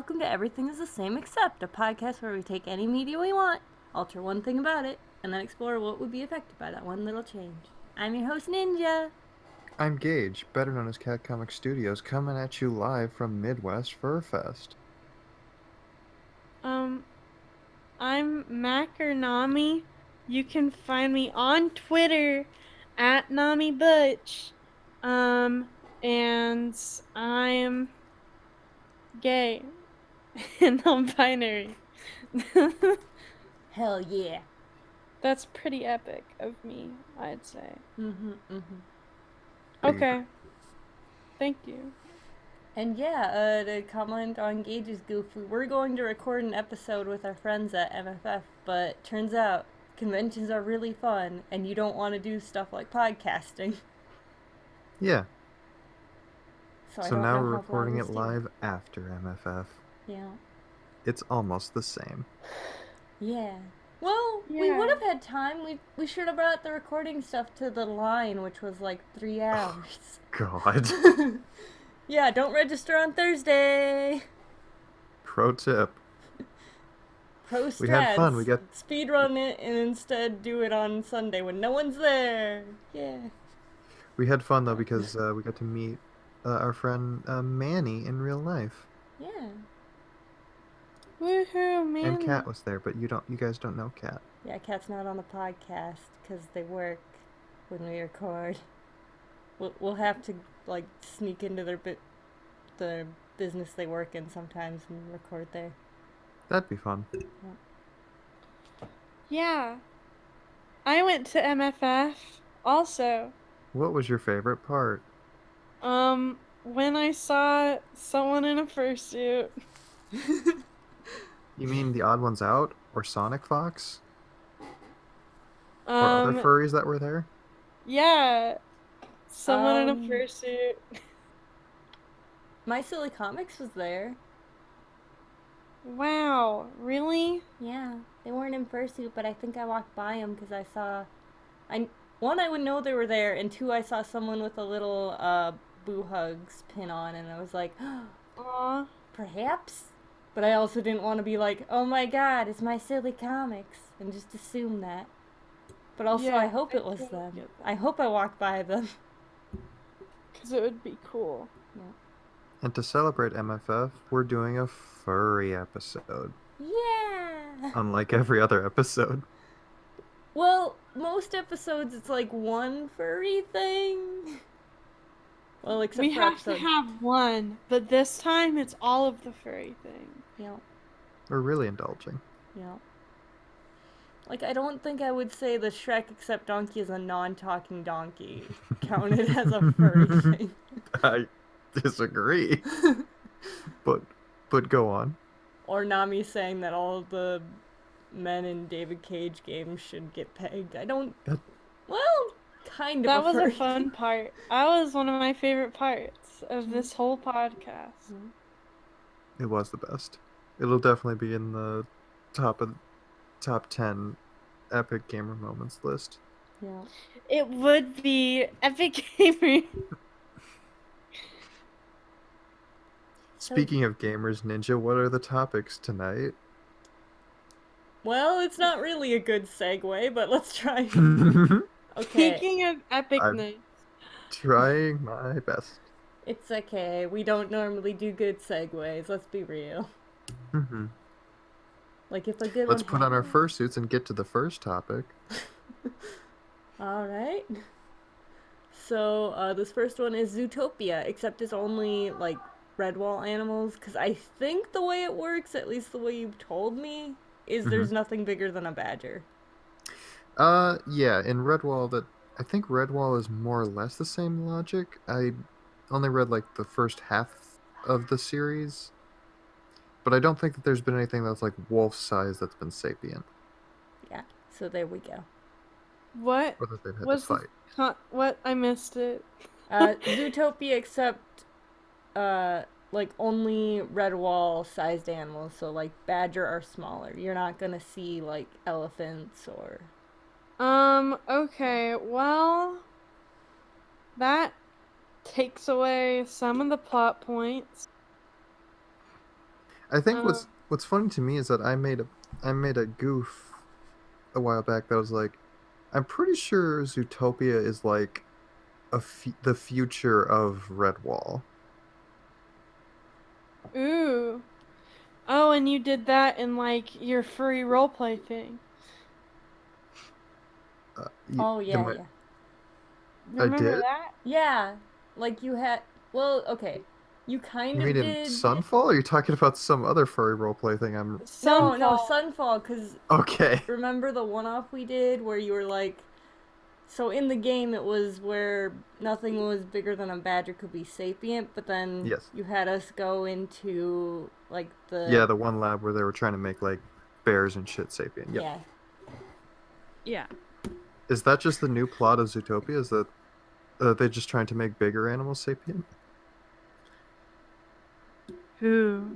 welcome to Everything is the Same Except, a podcast where we take any media we want, alter one thing about it, and then explore what would be affected by that one little change. I'm your host, Ninja. I'm Gage, better known as Cat Comic Studios, coming at you live from Midwest Fur Fest. I'm Mac or Nami. You can find me on Twitter at Nami Butch. And I'm gay and non-binary. Hell yeah. That's pretty epic of me, I'd say. Big. Okay. Thank you. And yeah, to comment on Gage's goof, we were going to record an episode with our friends at MFF, but turns out conventions are really fun, and you don't want to do stuff like podcasting. Yeah, So I so don't now know we're how recording vloggers it do. live after MFF. Yeah. It's almost the same. Yeah. Well, we Yeah. would have had time. We should have brought the recording stuff to the line, which was like 3 hours. God. Yeah, don't register on Thursday. Pro tip. Pro We had fun, strats. we got- Speed run it and instead do it on Sunday when no one's there. Yeah. We had fun though because we got to meet our friend Manny in real life. Yeah. Woohoo, man. And Kat was there, but you guys don't know Kat. Yeah, Kat's not on the podcast because they work when we record. We'll have to like sneak into the business they work in sometimes and record there. That'd be fun. Yeah. I went to MFF also. What was your favorite part? When I saw someone in a fursuit. You mean the Odd Ones Out or Sonic Fox? Or other furries that were there? Yeah. Someone in a Um, fursuit. My Silly Comics was there. Wow, really? Yeah, they weren't in fursuit, but I think I walked by them because I saw, I would know they were there, and two, I saw someone with a little Boo Hugs pin on, and I was like, Aw. perhaps. But I also didn't want to be like, oh my God, it's My Silly Comics, and just assume that. But also, Yeah, I hope I it was totally them. get that. I hope I walked by them. Because it would be cool. And to celebrate MFF, we're doing a furry episode. Yeah. Unlike every other episode. Well, most episodes it's like one furry thing. Well, except We for have episode. to have one, but this time it's all of the furry thing. Yeah, We're really indulging. yeah. Like, I don't think I would say the Shrek except donkey is a non-talking donkey counted as a furry thing. I disagree. but go on. Or Nami saying that all the men in David Cage games should get pegged. I don't. That- Well, kind of. That was furry a fun part. That was one of my favorite parts of this whole podcast. It was the best. It'll definitely be in the top 10 epic gamer moments list. Yeah. It would be Epic Gamer. Speaking of gamers, Ninja, what are the topics tonight? Well, it's not really a good segue, but let's try. Okay. Speaking of epicness. Trying my best. It's okay. We don't normally do good segues. Let's be real. Mhm. Like if a good Let's one put on our happened- fursuits and get to the first topic. All right. So this first one is Zootopia, except it's only like redwall animals. Because I think the way it works, at least the way you've told me, is there's nothing bigger than a badger. Yeah, in Redwall I think Redwall is more or less the same logic. I only read like the first half of the series. But I don't think that there's been anything that's like wolf size that's been sapient. Yeah. So there we go. What Or that they've had was to fight. what? I missed it. Zootopia, except like only redwall sized animals. So like badger are smaller. You're not gonna see like elephants or. Okay, well, that takes away some of the plot points. I think Um, what's funny to me is that I made a goof a while back that was like, I'm pretty sure Zootopia is like the future of Redwall. ooh. Oh, and you did that in like your furry roleplay thing. Oh Am yeah, yeah. I Remember did? that? Yeah, like you had. Well, okay. You kind You mean of in did. Sunfall? Or are you talking about some other furry roleplay thing? I'm No, no, Sunfall. Sunfall, because okay. remember the one off we did where you were like. So in the game, it was where nothing was bigger than a badger could be sapient, but then Yes. you had us go into like Yeah, the. the one lab where they were trying to make like bears and shit sapient. Yep. Yeah. Yeah. Is that just the new plot of Zootopia? Is that they're just trying to make bigger animals sapient? Ooh,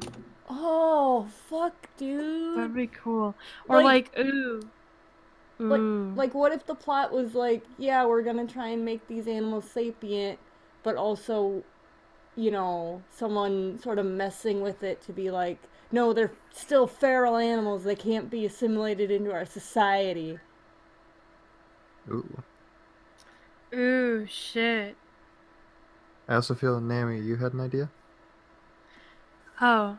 Oh, fuck, dude. that'd be cool. Or Like, like, ooh, like, ooh. like, what if the plot was like, yeah, we're gonna try and make these animals sapient, but also, someone sort of messing with it to be like, no, they're still feral animals. They can't be assimilated into our society. Ooh. Ooh, shit. I also feel, Nami, you had an idea? Oh,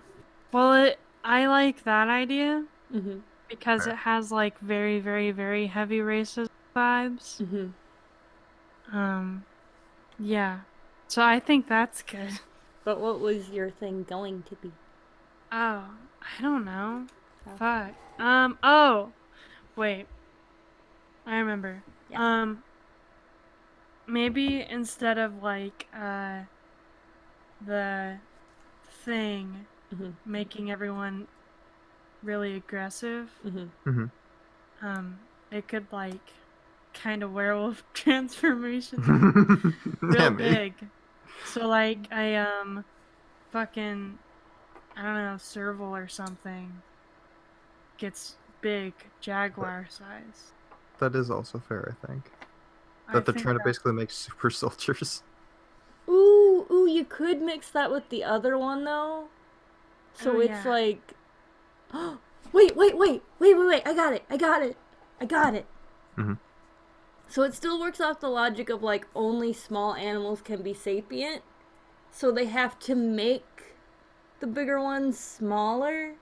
well, I like that idea Mm-hmm. because Fair. it has like very, very, very heavy racist vibes. Mm-hmm. Um, yeah. So I think that's good. But what was your thing going to be? Oh, I don't know. Oh, Fuck. Oh, wait. I remember. yeah. Um, maybe instead of like, the thing Mm-hmm. making everyone really aggressive, Mm-hmm. Mm-hmm. it could like kind of werewolf transformation Yeah, real maybe. big. So like I fucking I don't know, serval or something gets big That, jaguar size. that is also fair, I think. I That they're think trying to that basically make super soldiers. Ooh, ooh, you could mix that with the other one though. oh So it's yeah. like, wait! I got it. Mm-hmm. So it still works off the logic of like only small animals can be sapient. So they have to make the bigger ones smaller,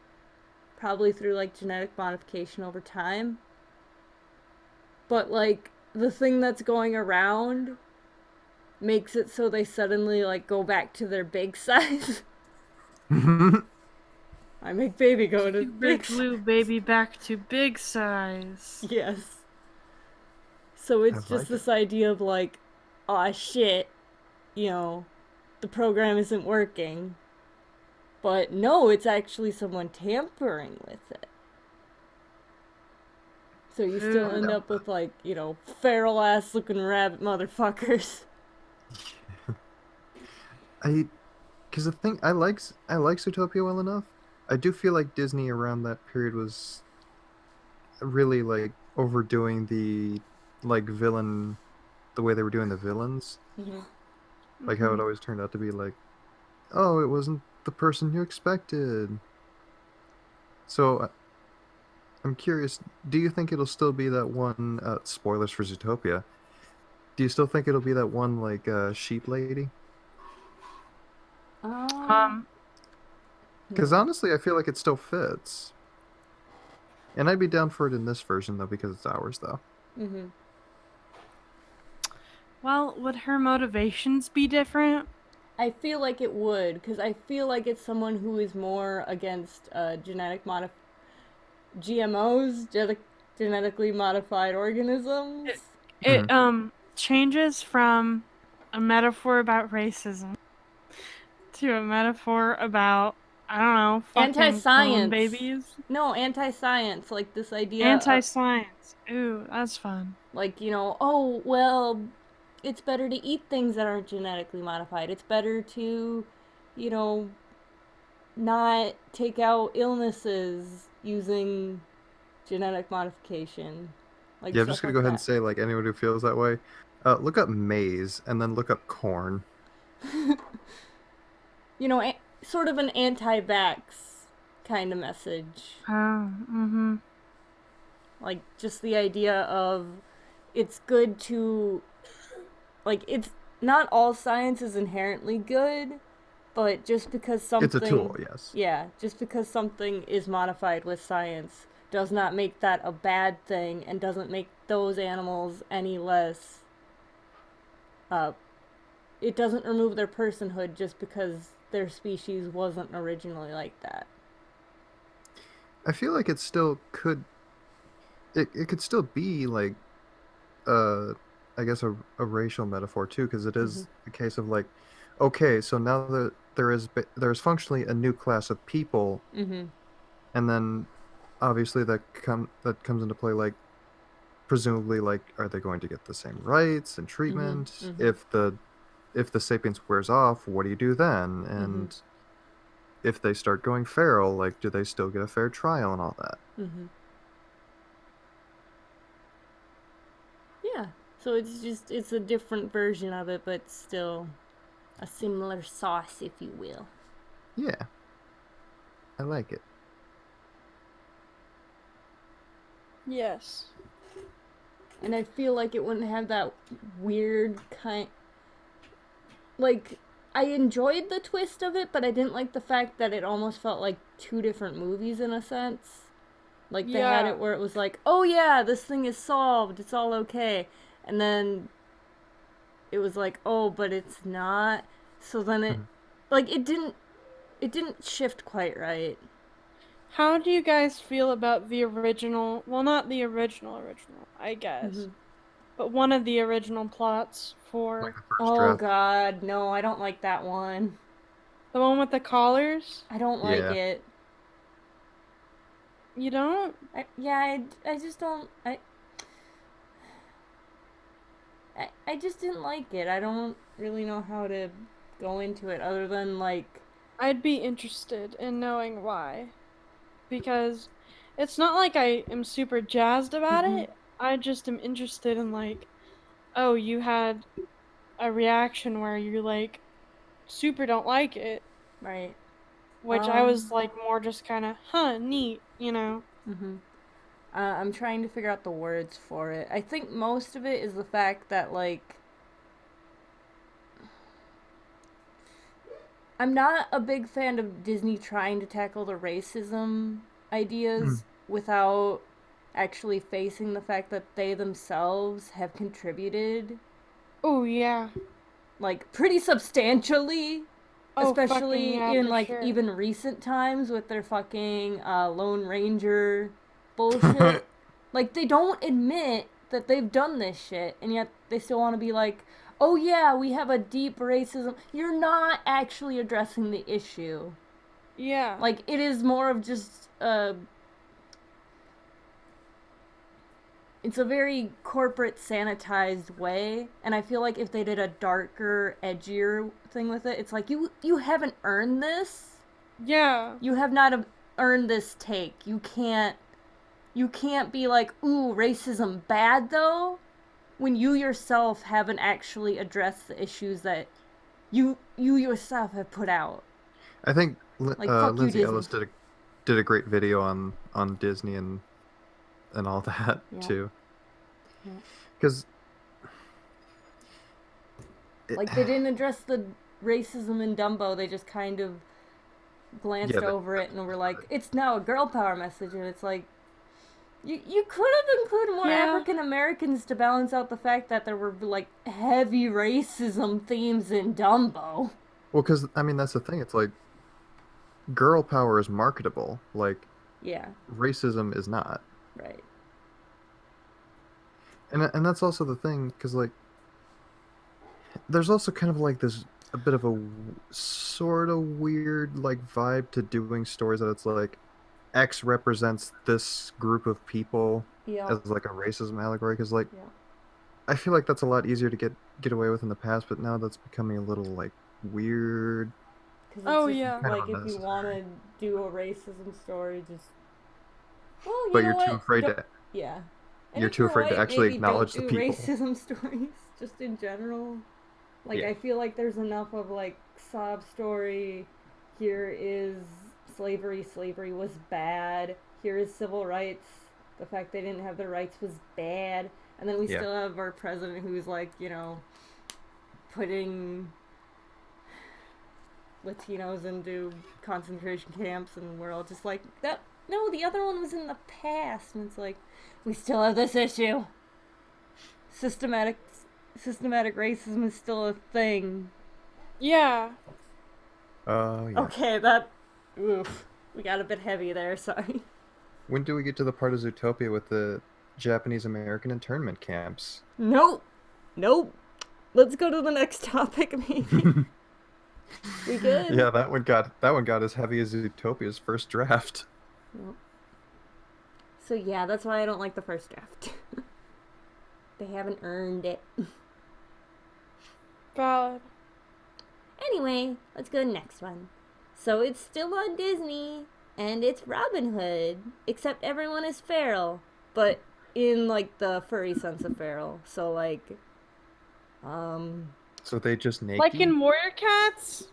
probably through like genetic modification over time. But like the thing that's going around makes it so they suddenly like go back to their big size. I make baby go to Super big size. glue baby back to big size. Yes. So I it's just like it. this idea of like, aw shit, you know, the program isn't working. But no, it's actually someone tampering with it. So you still Ooh. end up with like, feral ass looking rabbit motherfuckers. I because the thing I like Zootopia well enough. I do feel like Disney around that period was really like overdoing the like villain the way they were doing the villains. Mm-hmm. Like how it Mhm. always turned out to be like, oh, it wasn't the person you expected. So I'm curious, do you think it'll still be that one spoilers for Zootopia? Do you still think it'll be that one like sheep lady? Um, Um, Because hmm. honestly, I feel like it still fits. And I'd be down for it in this version though, because it's ours though. Mm-hmm. well, would her motivations be different? I feel like it would, because I feel like it's someone who is more against GMOs, genetically modified organisms. It, Hmm. it changes from a metaphor about racism to a metaphor about I don't know, Anti fucking clone science. babies. No, anti science. Like this idea of, Anti-science. Ooh, that's fun. like, oh, well, it's better to eat things that aren't genetically modified. It's better to, you know, not take out illnesses using genetic modification. Like Yeah, I'm stuff just gonna like go ahead and that. say like anyone who feels that way, look up maize and then look up corn. Sort of an anti vax. kind of message. Oh, mm-hmm. Like, just the idea of it's good to, like, it's not all science is inherently good, but just because It's a something, tool, yes. yeah, just because something is modified with science does not make that a bad thing and doesn't make those animals any less, uh, it doesn't remove their personhood just because their species wasn't originally like that. I feel like it still could. It could still be like uh I guess a racial metaphor too, because it Mm-hmm. is a case of like, okay, so now that there's functionally a new class of people, Mm-hmm. and then obviously that comes into play, like presumably, like, are they going to get the same rights and Mm-hmm. treatment Mm-hmm. if the sapience wears off? What do you do then? Mm-hmm. And if they start going feral, like, do they still get a fair trial and all that? Mm-hmm. Yeah. So it's a different version of it, but still a similar sauce, if you will. Yeah, I like it. Yes. And I feel like it wouldn't have that weird kind. Like, I enjoyed the twist of it, but I didn't like the fact that it almost felt like two different movies in a sense. Like, they had Yeah. it where it was like, oh yeah, this thing is solved, it's all okay. And then it was like, oh, but it's not. So then it, Mhm. like, it didn't shift quite right. How do you guys feel about the original? Well, not the original, I guess, Mm-hmm. but one of the original plots Like for the first Oh draft. god, no, I don't like that one. the one with the collars. I don't like Yeah. it. You don't? I just don't. I just didn't like it. I don't really know how to go into it other than like. I'd be interested in knowing why. Because it's not like I am super jazzed about Mm-hmm. it. I just am interested in, like, oh, you had a reaction where you, like, super don't like it, Right. which I was Um. like more just kind of, huh, neat, you know? Mm-hmm. I'm trying to figure out the words for it. I think most of it is the fact that like I'm not a big fan of Disney trying to tackle the racism Mm. ideas without actually facing the fact that they themselves have contributed Oh, yeah. like pretty substantially, Oh, fucking especially yeah, in for like sure. even recent times with their fucking Lone Ranger bullshit. Like they don't admit that they've done this shit, and yet they still want to be like, "Oh yeah, we have a deep racism." You're not actually addressing the issue. Yeah. Like it is more of just it's a very corporate sanitized way, and I feel like if they did a darker, edgier thing with it, it's like you haven't earned this. Yeah. You have not earned this take. You can't be like, "Ooh, racism bad though," when you yourself haven't actually addressed the issues that you yourself have put out. I think Like fuck you, Lindsay Disney. Ellis did a great video on Disney and all that Yeah. too. Yeah. Because Like they didn't address the racism in Dumbo. They just kind of yeah, glanced over it and were like, "It's now a girl power message," and it's like. You could have included more Yeah. African Americans to balance out the fact that there were like heavy racism themes in Dumbo. well, because I mean that's the thing. It's like girl power is marketable. Like Yeah, racism is not, right. and that's also the thing. Because like there's also kind of like this a bit of a sort of weird like vibe to doing stories that it's like X represents this group of people Yeah, as like a racism allegory. Because like yeah. I feel like that's a lot easier to get away with in the past, but now that's becoming a little like weird, Because it's Oh, just yeah. kind of like if you want unnecessary. to do a racism story, just well, you But know what? Don't, yeah. And you're if too you're afraid to white, actually maybe don't acknowledge the do people. racism stories. Just in general. Like Yeah. I feel like there's enough of like sob story. Here is slavery was bad. Here is civil rights. The fact they didn't have their rights was bad. And then we Yeah. still have our president who's like, putting Latinos into concentration camps, and we're all just like, that. No, the other one was in the past, and it's like, we still have this issue. Systematic racism is still a thing. Yeah. Oh, yeah. Okay, that. Oof. We got a bit heavy there, sorry. When do we get to the part of Zootopia with the Japanese American internment camps? Nope. Let's go to the next topic, maybe. We good? Yeah, that one got as heavy as Zootopia's first draft. Nope. So yeah, that's why I don't like the first draft. They haven't earned it. Valid. Anyway, let's go to the next one. So it's still on Disney, and it's Robin Hood, except everyone is feral, but in like the furry sense of feral. So like, So they just naked? Like in Warrior Cats?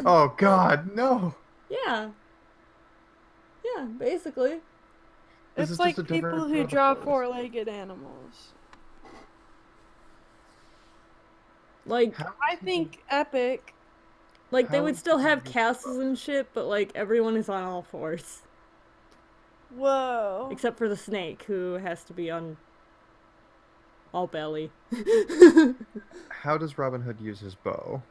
Oh God, no! yeah, basically. This It's is like just a different people who part of draw forest. four-legged animals. Like, I think epic. they How would still have did- castles and shit, but like everyone is on all fours, Whoa. except for the snake, who has to be on all belly. How does Robin Hood use his bow?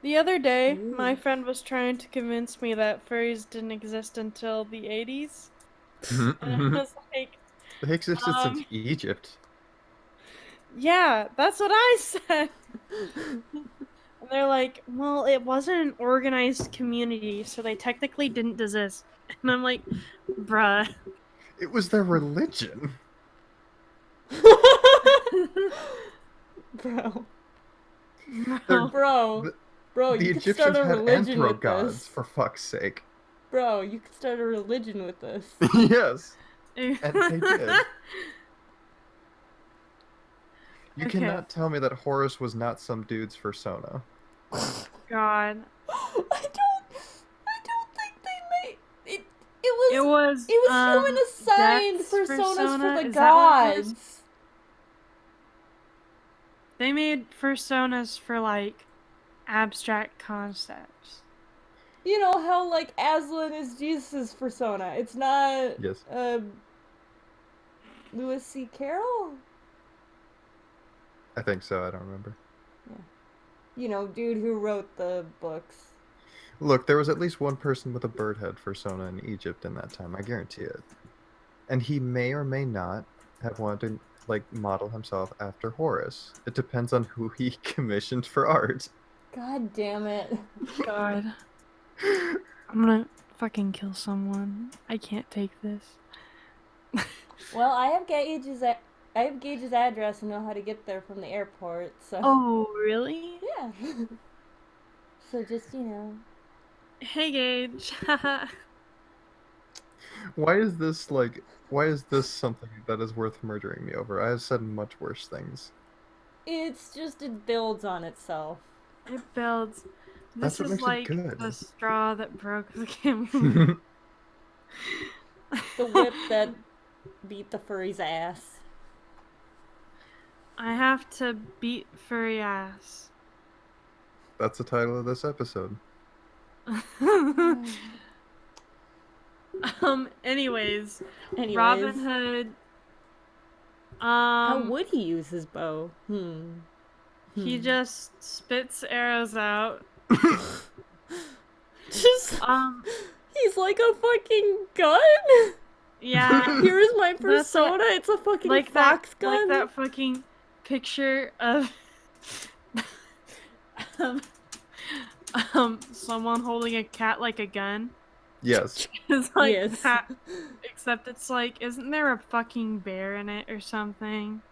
The other day, Ooh. my friend was trying to convince me that furries didn't exist until the 80s. And I was like, They existed since Um, Egypt. yeah, that's what I said. And they're like, well, it wasn't an organized community, so they technically didn't exist. And I'm like, bruh. It was their religion. Bro. Bro. Bro, The you could Egyptians start a had religion with anthro-gods, this. for fuck's sake. Bro, you could start a religion with this. Yes, and they did. You Okay. cannot tell me that Horus was not some dude's persona. God. I don't think they made it. It It was was human assigned Death's personas persona? for the Is that what it was? gods. They made personas for like abstract concepts. You know how like Aslan is Jesus' persona. It's not Yes. Lewis C. Carroll? I think so, I don't remember. You know, dude who wrote the books. Look, there was at least one person with a bird head persona in Egypt in that time, I guarantee it. And he may or may not have wanted to, like, model himself after Horus. It depends on who he commissioned for art. God damn it. God. I'm gonna fucking kill someone. I can't take this. Well, I have Gage's address and know how to get there from the airport, so Oh, really? yeah. So just, Hey, Gage. Why is this something that is worth murdering me over? I have said much worse things. it builds on itself. It builds. That's This what is makes it like good. the straw that broke the camel's The whip that beat the furry's ass. I have to beat furry ass. That's the title of this episode. Anyways, Anyways, Robin Hood. how would he use his bow? He just spits arrows out. Just he's like a fucking gun. Yeah. Here's my That's what- persona. It's a fucking like fox that, gun. like that fucking picture of someone holding a cat like a gun. Yes. It's like Yes. that, except it's like, isn't there a fucking bear in it or something?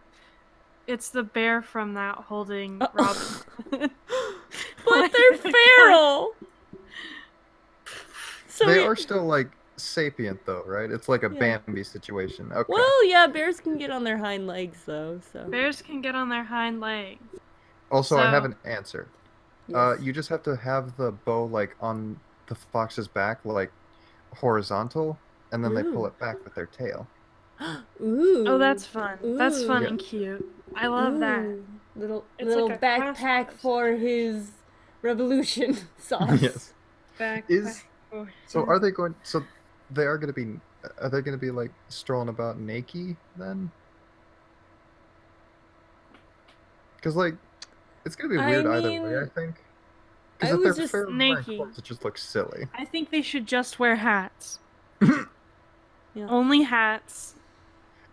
It's the bear from that holding Robin. But they're feral. So They are still, like, sapient, though, right? It's like a Yeah. Bambi situation. Okay. Well, yeah, bears can get on their hind legs though. So Bears can get on their hind legs. Also, I so- have an answer. Yes. You just have to have the bow like on the fox's back, like horizontal, and then they pull Ooh. it back with their tail. Oh, Ooh. that's fun. That's fun Yeah. Ooh. and cute. I love that. Ooh. Little It's like little a backpack crossbow for his revolution sauce. Yes. backpack. Is Oh, so are they going so they are going to be are they going to be like strolling about naked then? Cuz like it's going to be I weird either way, I mean, think. Cuz I if was they're just fair wearing Naked. clothes, it just looks silly. I think they should just wear hats. yeah. Only hats.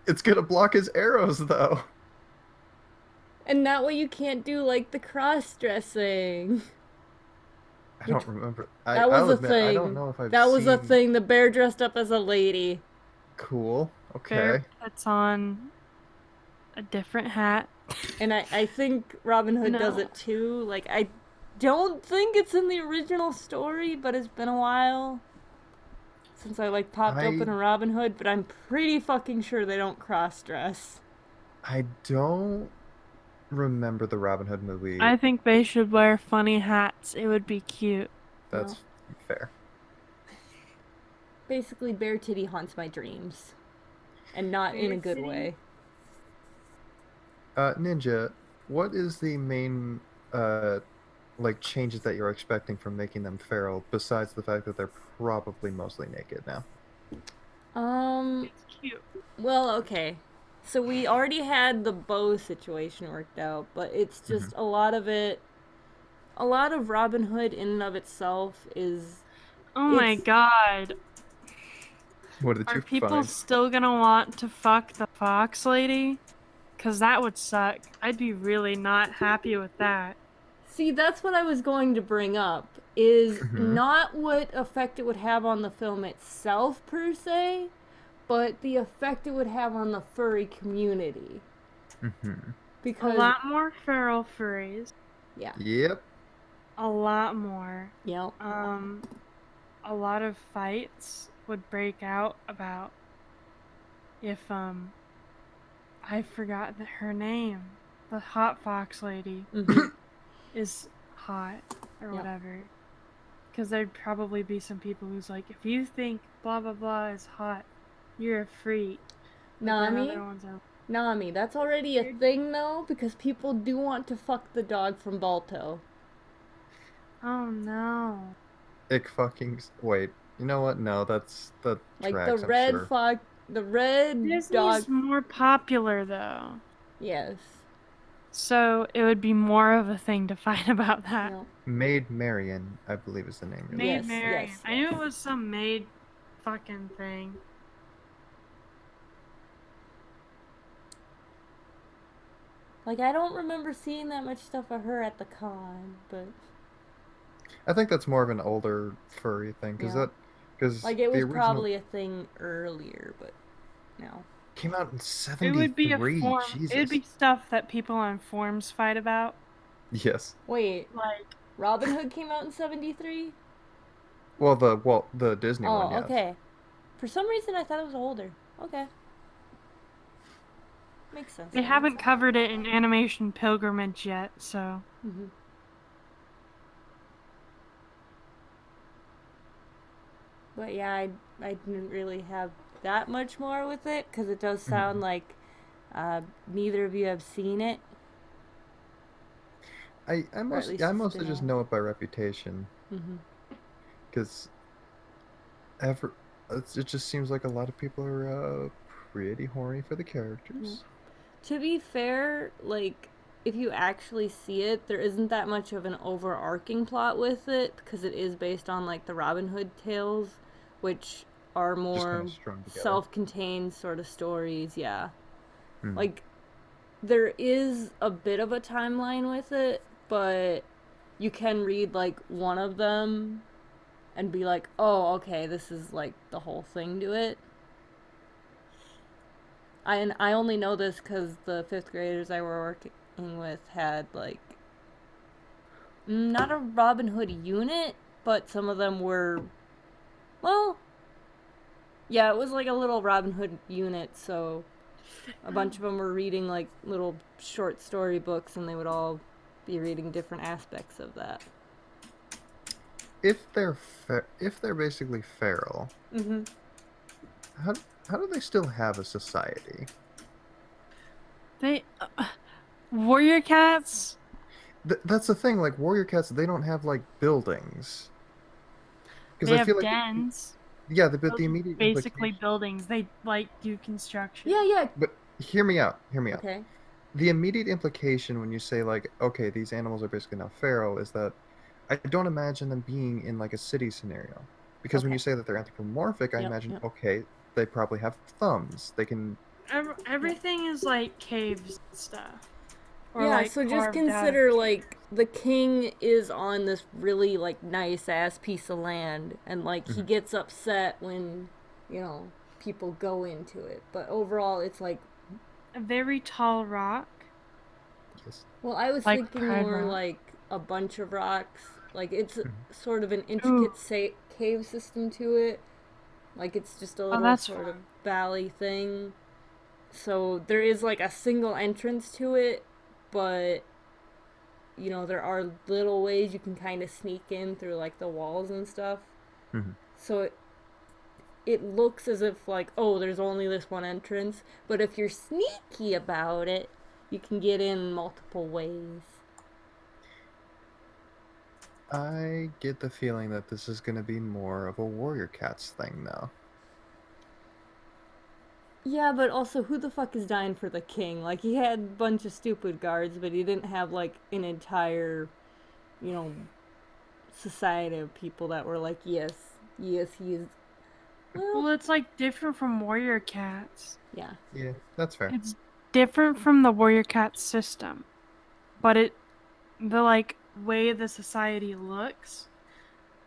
It's going to block his arrows though. And that way you can't do like the cross dressing. I Which don't remember. that was I'll a admit I don't thing. know if I've That was a seen. thing. The bear dressed up as a lady. Cool. Bear Okay. puts on a different hat. And I think Robin Hood does No. it too. Like I don't think it's in the original story, but it's been a while since I like popped I open a Robin Hood, but I'm pretty fucking sure they don't cross dress. I don't remember the Robin Hood movie. I think they should wear funny hats. It would be cute. No. That's fair. Basically Bear Titty haunts my dreams. And not in a Bear good City? way. Ninja, what is the main uh like changes that you're expecting from making them feral besides the fact that they're probably mostly naked now? Um It's cute. well, okay. So we already had the bow situation worked out, but it's Hmm. just a lot of Robin Hood in and of itself is Oh my it's god. What did Are you people find? still gonna want to fuck the fox lady? Cause that would suck. I'd be really not happy with that. see, that's what I was going to bring up is Hmm. not what effect it would have on the film itself per se, but the effect it would have on the furry community. Hmm. A Because lot more feral furries. yeah. Yep. A lot more. Yep. A lot of fights would break out about if I forgot her name. The hot fox lady Mm-hmm. is hot or Yep. whatever. Because there'd probably be some people who's like, if you think blah blah blah is hot, you're a freak. But then Nami? other ones are Nami, that's already a weird. thing though, because people do want to fuck the dog from Balto. Oh no. Ick fucking wait. You know what? No, that Like tracks, I'm sure. the red dog. Disney's more popular though. Yes. So it would be more of a thing to fight about that. Yep. Maid Marian, I believe is the name you're Maid Yes, looking for. Marian. yes, I knew yes. it was some maid fucking thing. Like I don't remember seeing that much stuff of her at the con, but I think that's more of an older furry thing yeah. because Like it the was original probably a thing earlier, but no. came out in It would be a '73. form. It would Jesus. be stuff that people on forums fight about. Yes. Wait, Like, Robin Hood came out in 73? Well, the Disney one, Oh, yes. okay. For some reason I thought it was older. Okay. Makes sense. they haven't covered it in Animation Pilgrimage yet, so. Mm-hmm. But yeah, I didn't really have that much more with it because it does sound Mhm. like neither of you have seen it, or at least I it's mostly been just out. know it by reputation Mm-hmm. because ever it just seems like a lot of people are pretty horny for the characters. To be fair, like if you actually see it, there isn't that much of an overarching plot with it because it is based on like the Robin Hood tales, which are Just kind more of strung together. self-contained sort of stories. Yeah, Hmm. like there is a bit of a timeline with it, but you can read like one of them and be like, oh, okay, this is like the whole thing to it. And I only know this because the fifth graders I were working with had like not a Robin Hood unit, but some of them were, well, yeah, it was like a little Robin Hood unit. So a bunch of them were reading like little short story books, and they would all be reading different aspects of that. If they're basically feral, Mm-hmm. how do they still have a society? They warrior cats. That's the thing. Like warrior cats, they don't have like buildings because They I have feel like dens. but Those the are immediate basically implication. buildings. They like do construction. Yeah, yeah. But hear me out. Hear me out. Okay. The immediate implication when you say like, okay, these animals are basically now feral, is that I don't imagine them being in like a city scenario. Because when Okay. you say that they're anthropomorphic, I Yep. imagine, Yep. okay, they probably have thumbs. They can. Everything is like caves and stuff, or Yeah, like so just carved out of consider caves. like the king is on this really like nice ass piece of land and like he Mhm. gets upset when, you know, people go into it. But overall it's like, A very tall rock, Yes. well, I was like thinking Pride more Rock. like a bunch of rocks. Like it's Mhm. sort of an Ooh, intricate cave system to it. Like it's just a oh, little that's sort of fun. valley thing. So there is like a single entrance to it, but you know, there are little ways you can kind of sneak in through like the walls and stuff. Mhm. So it looks as if like, oh, there's only this one entrance, but if you're sneaky about it, you can get in multiple ways. I get the feeling that this is going to be more of a warrior cats thing now. Yeah, but also who the fuck is dying for the king? Like he had a bunch of stupid guards, but he didn't have like an entire, you know, society of people that were like, yes, yes, he is. Well, Well, it's like different from warrior cats. yeah. Yeah, that's fair. It's different from the warrior cat system, but the like way the society looks,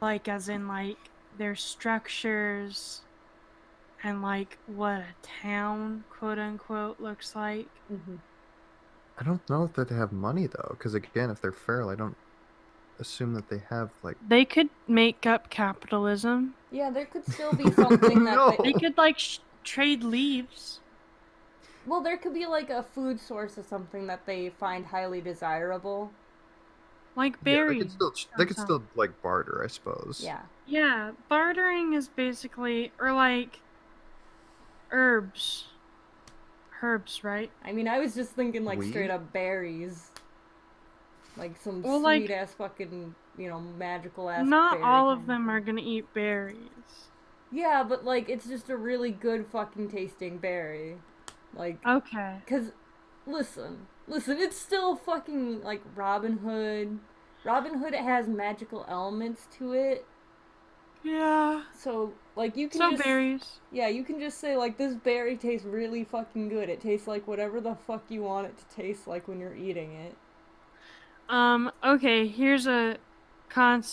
like as in like their structures and like what a town, quote unquote, looks like. Mm-hmm. I don't know if that they have money though, because again, if they're feral, I don't assume that they have like. They could make up capitalism. Yeah, there could still be something that they. They No. could like trade leaves, Well, there could be like a food source or something that they find highly desirable. like Yeah, berries they or could something. still like barter, I suppose. Yeah. Yeah, bartering is basically, or like herbs. Herbs, right? I mean, I was just thinking like straight Weed? up berries. Like some Well, sweet like, ass fucking, you know, magical ass not berry all of kind of them thing. are gonna eat berries. Yeah, but like it's just a really good fucking tasting berry. Like, Okay. cause listen, it's still fucking like Robin Hood. Robin Hood has magical elements to it. Yeah. So like you can So just berries. yeah, you can just say like this berry tastes really fucking good. It tastes like whatever the fuck you want it to taste like when you're eating it. Okay, here's a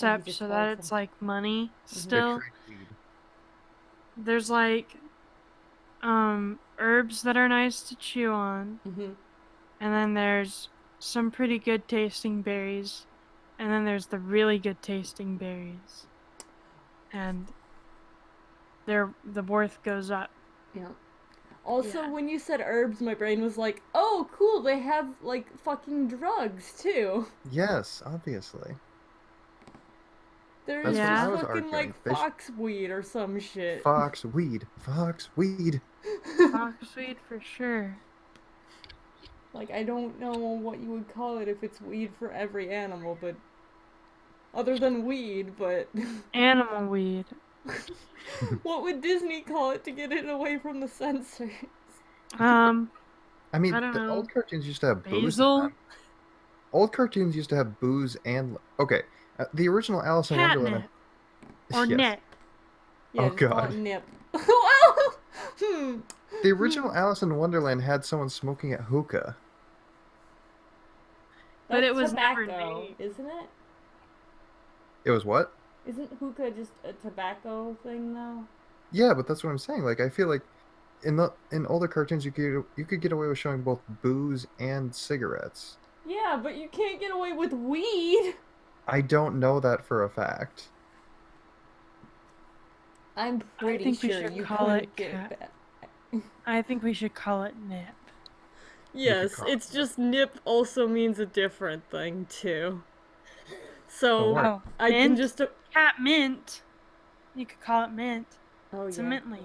Oh, he concept just so that called it's some. like money Mm-hmm. still. Bickering weed. There's like herbs that are nice to chew on, Mm-hmm. and then there's some pretty good tasting berries, and then there's the really good tasting berries. And the worth goes up. Yeah. Also, Yeah. when you said herbs, my brain was like, "Oh, cool! They have like fucking drugs too. Yes, obviously. There's That's what I Yeah. just was fucking like arguing. They foxweed or some shit." fox weed, fox weed. Foxweed for sure. Like I don't know what you would call it if it's weed for every animal, but other than weed, but Animal weed. what would Disney call it to get it away from the censors? Um, I I mean, don't the know. old cartoons used to have booze in Basil? them. Old cartoons used to have booze and okay. The original Alice in Wonderland. Catnip. Or Yes. nip. Yeah, Oh just call it God. nip. Well, hmm. The original Alice in Wonderland had someone smoking a hookah. But it That's was never tobacco, named. isn't it? It was what? Isn't hookah just a tobacco thing though? Yeah, but that's what I'm saying. Like I feel like in older cartoons you could get away with showing both booze and cigarettes. Yeah, but you can't get away with weed. I don't know that for a fact. I'm I pretty think we sure should you call it couldn't get cat. back. I think we should call it nip. Yes, call it's it just nip also means a different thing too. Oh, So what? Oh, I can mint. just Cat mint. You could call it mint. oh It's a yeah, mint leaf,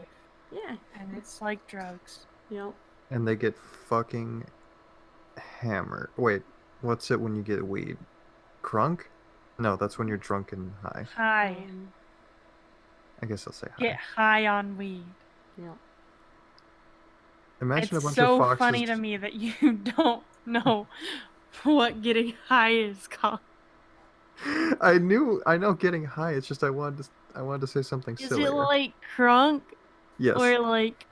yeah, and it's like drugs. yep. And they get fucking hammered. Wait, what's it when you get weed? Crunk? No, that's when you're drunk and high. High. I guess I'll say Get high. high on weed. Yep. Imagine a It's bunch of so foxes. funny to me that you don't know what getting high is called. I know getting high. It's just I wanted to say something Is sillier. it like crunk Yes. or like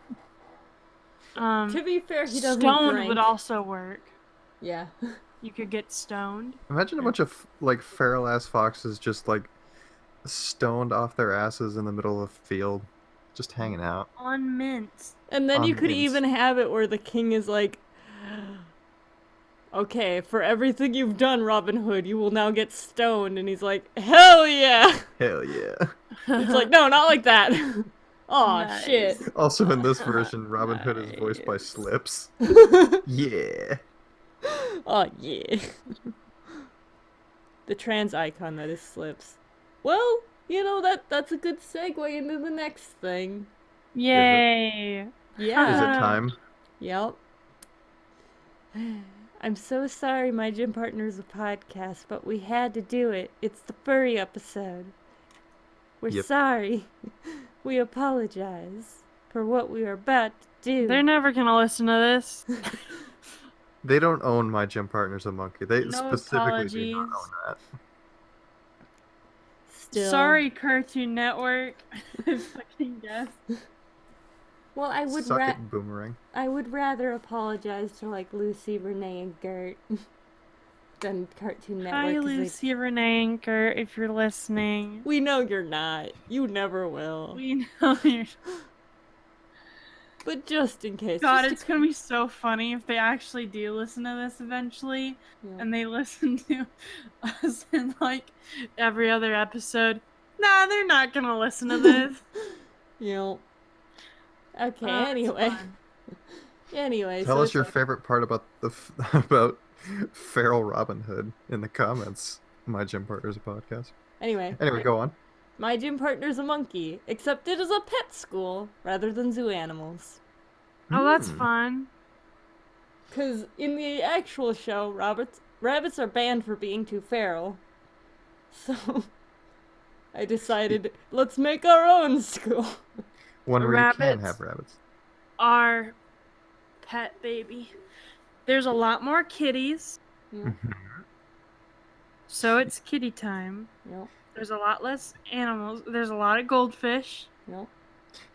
To be fair, he doesn't stoned drink. would also work. Yeah. You could get stoned. Imagine a bunch of like feral ass foxes just like stoned off their asses in the middle of a field, just hanging out. On mints. And then you On could mints. even have it where the king is like, okay, for everything you've done, Robin Hood, you will now get stoned. And he's like, hell yeah. Hell yeah. It's like, no, not like that. Aw, Nice. shit. Also in this version, Robin Hood is voiced by Nice. Slips. Yeah. Oh, yeah. The trans icon that is Slips. Well, you know, that's a good segue into the next thing. Yay. Yeah. Is it time? Yep. I'm so sorry my gym partner's a podcast, but we had to do it. It's the furry episode. We're Yep. sorry. We apologize for what we are about to do. They're never gonna listen to this. They don't own My Gym Partner's a Monkey. They No specifically do not apologies. own that. Still. Sorry, Cartoon Network. I fucking guess. Well, I would Suck it, Boomerang. I would rather apologize to like Lucy, Renee, and Gert than Cartoon Network. Hi, 'cause Lucy, Renee, and Gert, if you're listening. we know you're not. You never will. We know you're. But just in case. God, just it's gonna be so funny if they actually do listen to this eventually, Yeah. and they listen to us in like every other episode. Nah, they're not gonna listen to this. You know. Okay. It's Anyway. fun. Anyway. Tell so us your favorite part about about feral Robin Hood in the comments. My Gym Partner's a podcast. Anyway, Go on. my gym partner's a monkey, except it is a pet school rather than zoo animals. Oh, that's Hmm. fun. Because in the actual show, rabbits are banned for being too feral. So I decided, let's make our own school. One where you can Rabbits. have rabbits. Our pet baby. There's a lot more kitties, Yep. so it's kitty time. Yep. There's a lot less animals. There's a lot of goldfish. Yep.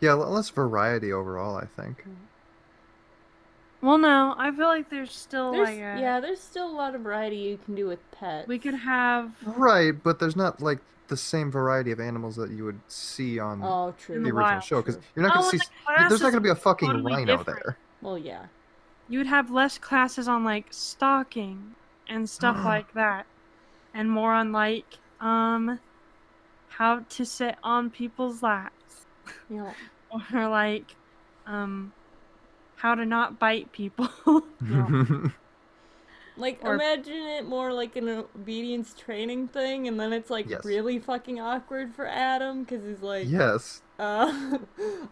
Yeah, a lot less variety overall, I think. Well, no, I feel like there's still There's still a lot of variety you can do with pets. we could have Right, but there's not like the same variety of animals that you would see on Oh, true. In the the original wild, show, because true. you're not Oh, gonna and see. the class There's not is gonna be a fucking totally rhino different. there. Well, yeah. you would have less classes on like stalking and stuff like that, and more on like how to sit on people's laps Yep. or like how to not bite people. Like, Or- imagine it more like an obedience training thing, and then it's like Yes. really fucking awkward for Adam, because he's like, Yes. I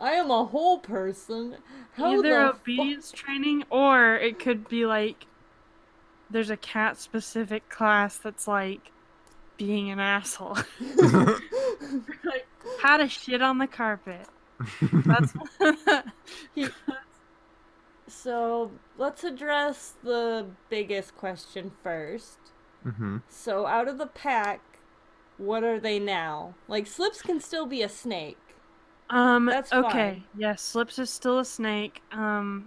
am a whole person. How Either the obedience training, or it could be like there's a cat specific class that's like being an asshole. Like how to shit on the carpet. That's So, let's address the biggest question first. Mm-hmm. So, out of the pack, what are they now? Like, Slips can still be a snake. That's okay. fine. Yes, Slips is still a snake. Can't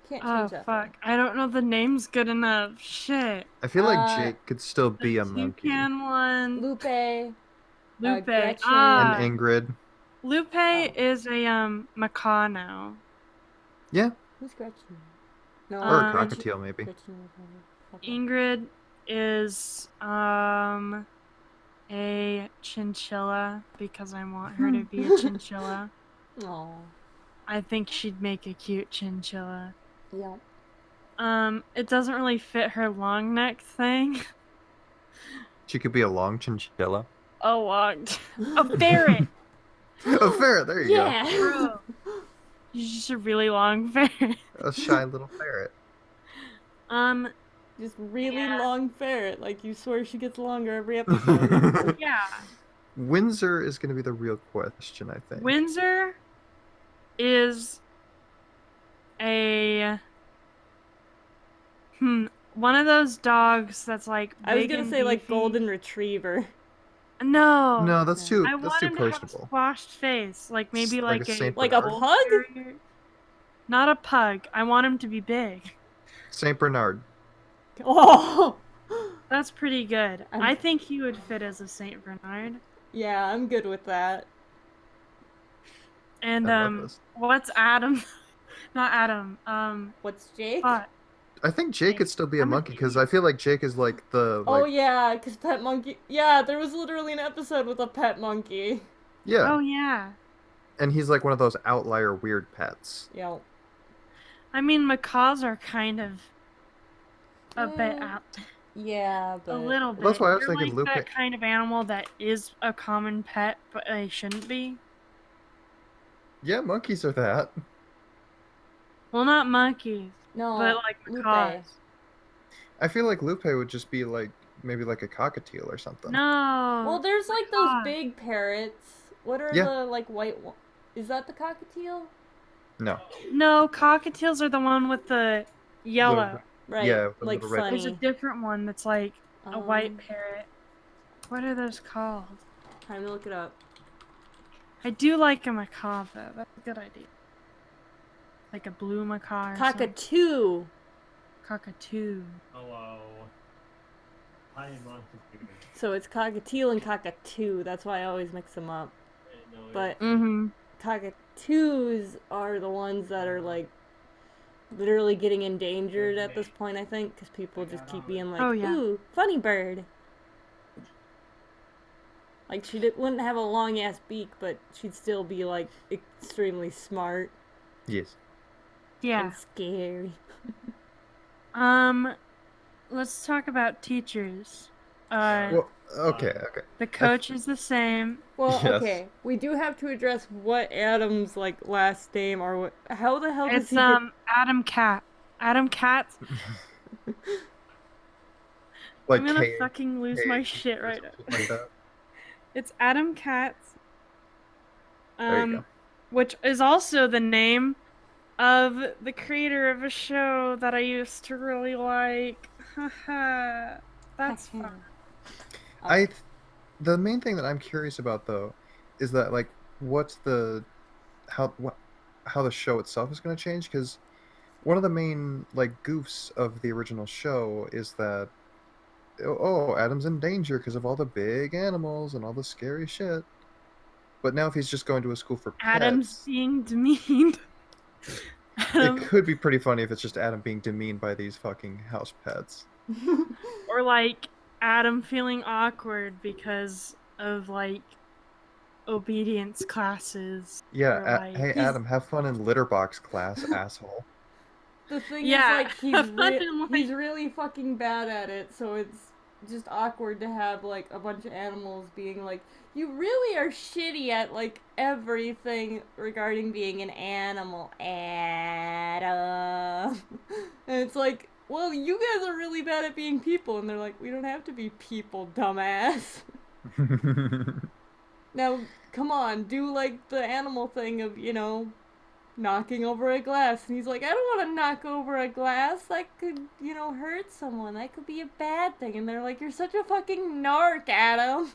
change Oh that. fuck. I don't know the name's good enough. Shit. I feel like Uh, Jake could still be a monkey. Toucan one. Lupe. Lupe. Gretchen. Ah, And Ingrid. Lupe is a macaw now. Yeah. Who's Gretchen? No, Or a Um, crocodile, maybe. Gretchen was over. Okay. Ingrid is a chinchilla because I want her to be a chinchilla. Aw. I think she'd make a cute chinchilla. Yeah. It doesn't really fit her long neck thing. She could be a long chinchilla. A ferret. A ferret. There you Yeah. Bro. She's just a really long ferret. go. A shy little ferret. Just really Yeah. long ferret. Like you swear she gets longer every episode. Yeah. Windsor is going to be the real question, I think. Windsor is a one of those dogs that's like I was big gonna and say like beefy. golden retriever. No. No, that's too. I That's want too him to have a personable. squashed face, like maybe Like like a Saint Like a Bernard. pug? terrier. Not a pug. I want him to be big. Saint Bernard. Oh. That's pretty good. I'm- I think he would fit as a Saint Bernard. Yeah, I'm good with that. And I love this. what's Adam? Not Adam. What's Jake? Fuck. I think Jake could still be a I'm a monkey because I feel like Jake is like the. Like, Oh yeah, because pet monkey. Yeah, there was literally an episode with a pet monkey. yeah. Oh yeah. And he's like one of those outlier weird pets. Yeah. I mean, macaws are kind of a bit out. Yeah, but A little bit. Well, that's why I was They're thinking like Lupe. that kind of animal that is a common pet, but they shouldn't be. Yeah, monkeys are that. Well, not monkeys, no. but like Lupe. macaws. I feel like Lupe would just be like maybe like a cockatiel or something. No. Well, there's like those macaws. big parrots. What are Yeah. the like white one? Is that the cockatiel? No. No, cockatiels are the one with the yellow. Right. Yeah, with the like little red- There's a Sunny. different one that's like a white Um, parrot. What are those called? Time to look it up. I do like a macaw though. That's a good idea. Like a blue macaw. Or something. Cockatoo. Cockatoo. Hello. I am on computer. So it's cockatiel and cockatoo. That's why I always mix them up. No, But Mm-hmm. cockatoos are the ones that are like literally getting endangered at this point, I think, because people just keep being like, Oh, yeah. ooh, funny bird. Like, wouldn't have a long ass beak, but she'd still be like extremely smart Yes. Yeah. and scary. Let's talk about teachers. Well, okay. The coach is the same. Well, Yes. okay, we do have to address what Adam's like last name or what. How the hell does It's he get? Adam Cat. Adam Cat. Like I'm gonna K- fucking lose K- my shit or right now. something like that. It's Adam Katz. There you go. Which is also the name of the creator of a show that I used to really like. Haha. That's fun. The main thing that I'm curious about though is that like what's the how the show itself is going to change, because one of the main like goofs of the original show is that Adam's in danger because of all the big animals and all the scary shit. But now if he's just going to a school for pets, Adam's being demeaned. it could be pretty funny if it's just Adam being demeaned by these fucking house pets. Or like Adam feeling awkward because of like obedience classes. Yeah, Or, like, hey he's- Adam, have fun in litter box class, asshole. The thing Yeah, is, like, have fun in, like- he's really fucking bad at it, so it's just awkward to have, like, a bunch of animals being like, you really are shitty at, like, everything regarding being an animal, Adam. And it's like, well, you guys are really bad at being people, and they're like, we don't have to be people, dumbass. Now, come on, do, like, the animal thing of, you know, knocking over a glass. And he's like, I don't want to knock over a glass. That could, you know, hurt someone. That could be a bad thing. And they're like, you're such a fucking narc, Adam.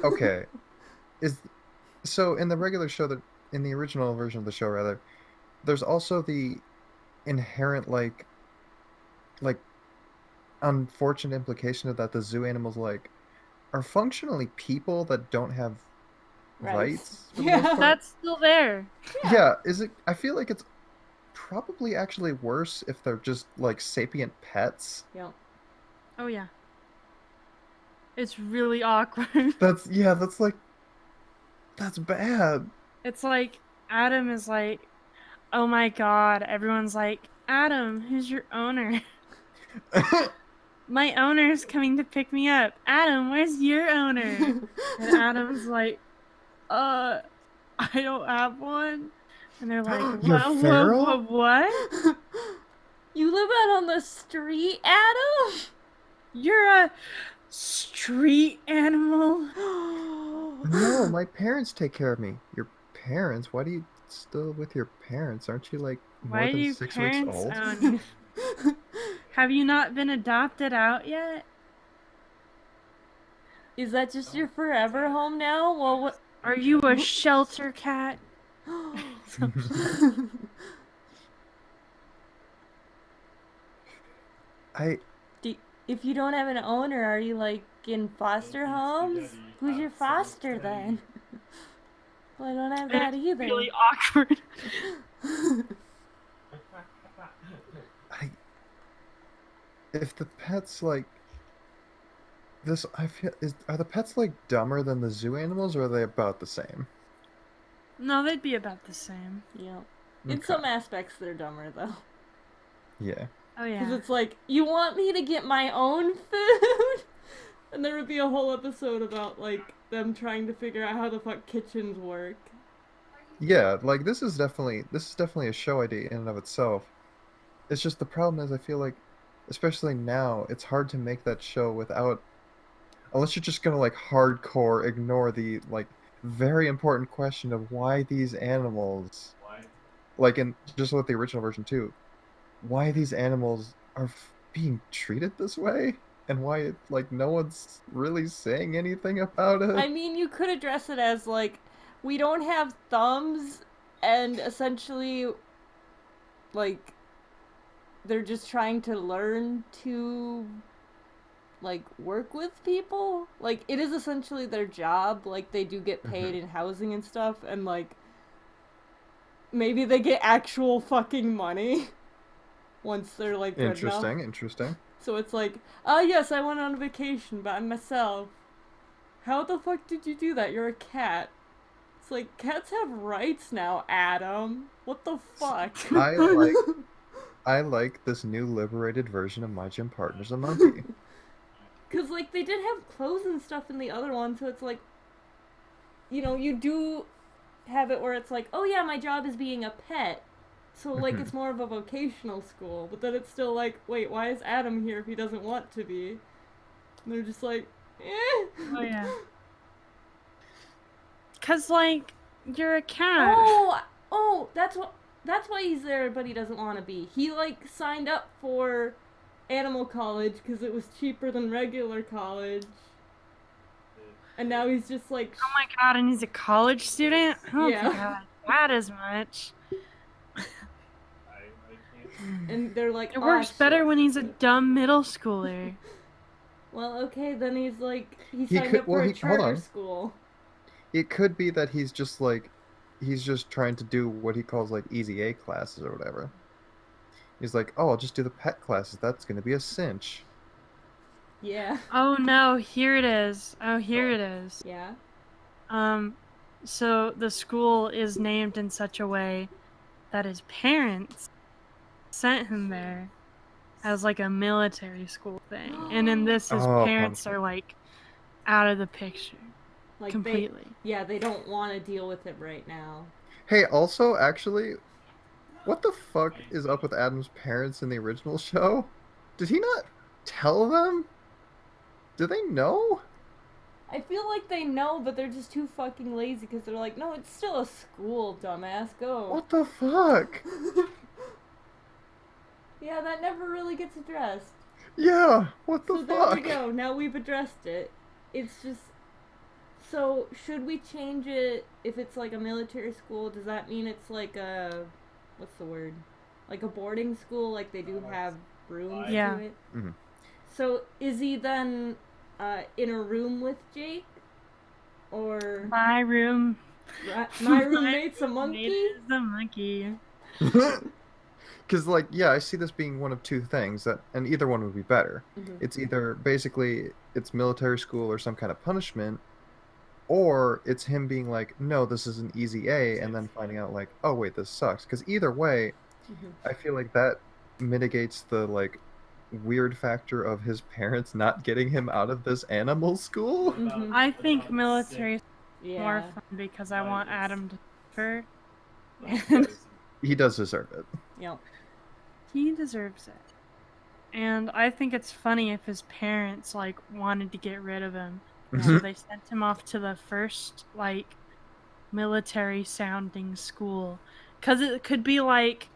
Okay. So in the regular show, that in the original version of the show rather, there's also the inherent like unfortunate implication of that the zoo animals like are functionally people that don't have rights. For the most Yeah. part. That's still there. Yeah, is it? I feel like it's probably actually worse if they're just like sapient pets. Yeah. Oh yeah. It's really awkward. That's bad. It's like Adam is like, oh my god, everyone's like, Adam, who's your owner? My owner's coming to pick me up. Adam, where's your owner? And Adam's like, I don't have one. And they're like, You're feral? what? You live out on the street, Adam? You're a street animal? No, my parents take care of me. Your parents? Why do you still with your parents? Aren't you like more Why do than your 6 weeks parents old? own you? Have you not been adopted out yet? Is that just your forever home now? Well, what? Are you a shelter cat? I If you don't have an owner, are you like in foster homes? Who's your foster then? Well, I don't have that It's either. really awkward. I if the pets like this, I feel are the pets like dumber than the zoo animals, or are they about the same? No, they'd be about the same. Yeah. In Okay. some aspects, they're dumber though. Yeah. Oh Because yeah. it's like, you want me to get my own food? And there would be a whole episode about like them trying to figure out how the fuck kitchens work. Yeah, like this is definitely a show idea in and of itself. It's just the problem is I feel like, especially now, it's hard to make that show without, unless you're just gonna like hardcore ignore the like very important question of why these animals, like in just with the original version too, why these animals are being treated this way, and why it like no one's really saying anything about it. I mean, you could address it as like, we don't have thumbs, and essentially, like, they're just trying to learn to, like, work with people. Like, it is essentially their job. Like, they do get paid in housing and stuff, and, like, maybe they get actual fucking money once they're, like, good enough. Interesting. So it's like, oh yes, I went on a vacation by myself. How the fuck did you do that? You're a cat. It's like, cats have rights now, Adam. What the fuck? I like this new liberated version of My Gym Partner's a monkey. Because, like, they did have clothes and stuff in the other one, so it's like, you know, you do have it where it's like, oh yeah, my job is being a pet. So, like, it's more of a vocational school, but then it's still like, wait, why is Adam here if he doesn't want to be? And they're just like, eh. Oh yeah. Cause like you're a cat. Oh, that's why he's there, but he doesn't want to be. He like signed up for animal college because it was cheaper than regular college, and now he's just like, Oh my god, and he's a college student? I don't Yeah. think I like that as much. and they're like, It works better when he's a dumb middle schooler. Well, okay, then he's like, he He signed could- up for well, a hold charter on. school. It could be that he's just trying to do what he calls like easy A classes or whatever. He's like, oh, I'll just do the pet classes. That's gonna be a cinch. Yeah. Oh no, here it is. Oh, here it is. Yeah. So the school is named in such a way that his parents sent him there as like a military school thing. And in this, his Oh, parents pumpkin. are like out of the picture Like completely. they don't want to deal with it right now. Hey, also, actually, what the fuck is up with Adam's parents in the original show? Did he not tell them? Do they know? I feel like they know, but they're just too fucking lazy because they're like, no, it's still a school, dumbass, go. What the fuck? Yeah, that never really gets addressed. Yeah, what the So there fuck? we go. Now we've addressed it. It's just. So, should we change it if it's like a military school? Does that mean it's like a. What's the word? Like a boarding school? Like they do have rooms Yeah. to it? Mhm. So, is he then in a room with Jake? Or. My room. My roommate's a monkey? Is the monkey. Because, like, yeah, I see this being one of two things, and either one would be better. Mhm. It's either basically it's military school or some kind of punishment, or it's him being like, no, this is an easy A, and then finding out like, oh wait, this sucks. Because either way, Mhm. I feel like that mitigates the like weird factor of his parents not getting him out of this animal school. Mhm. I think military is more Yeah. fun because I want Adam to suffer. He does deserve it. Yep. He deserves it. And I think it's funny if his parents like wanted to get rid of him. So they sent him off to the first like military sounding school. Cause it could be like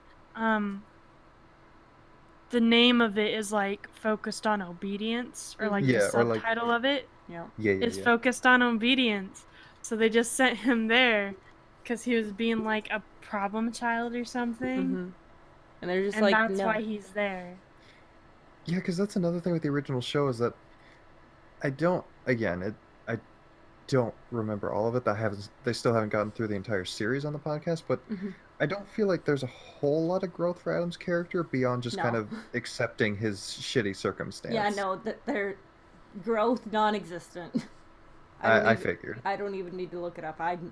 the name of it is like focused on obedience, or like the Yeah, or like subtitle of it Yep. is focused on obedience. So they just sent him there because he was being like a problem child or something. Mhm. And they're just And like, that's no. why he's there. Yeah, because that's another thing with the original show is that I don't remember all of it. They still haven't gotten through the entire series on the podcast, but Mhm. I don't feel like there's a whole lot of growth for Adam's character beyond just kind No. of accepting his shitty circumstance. Yeah, no, their growth non-existent. I figured. I don't even need to look it up. I know.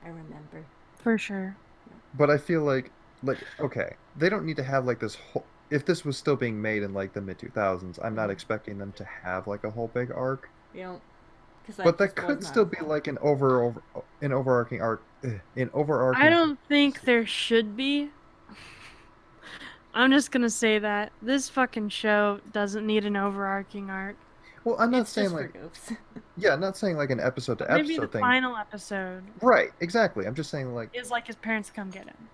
I remember. For sure. But I feel like okay, they don't need to have like this whole. If this was still being made in like the mid 2000s, I'm not expecting them to have like a whole big arc. You know, But that could still be like an overarching arc. An overarching. I don't think there should be. I'm just gonna say that this fucking show doesn't need an overarching arc. Well, I'm not It's saying just like for goofs. yeah, I'm not saying like an episode to Maybe episode the thing. final episode Right, exactly. I'm just saying like is like his parents come get him.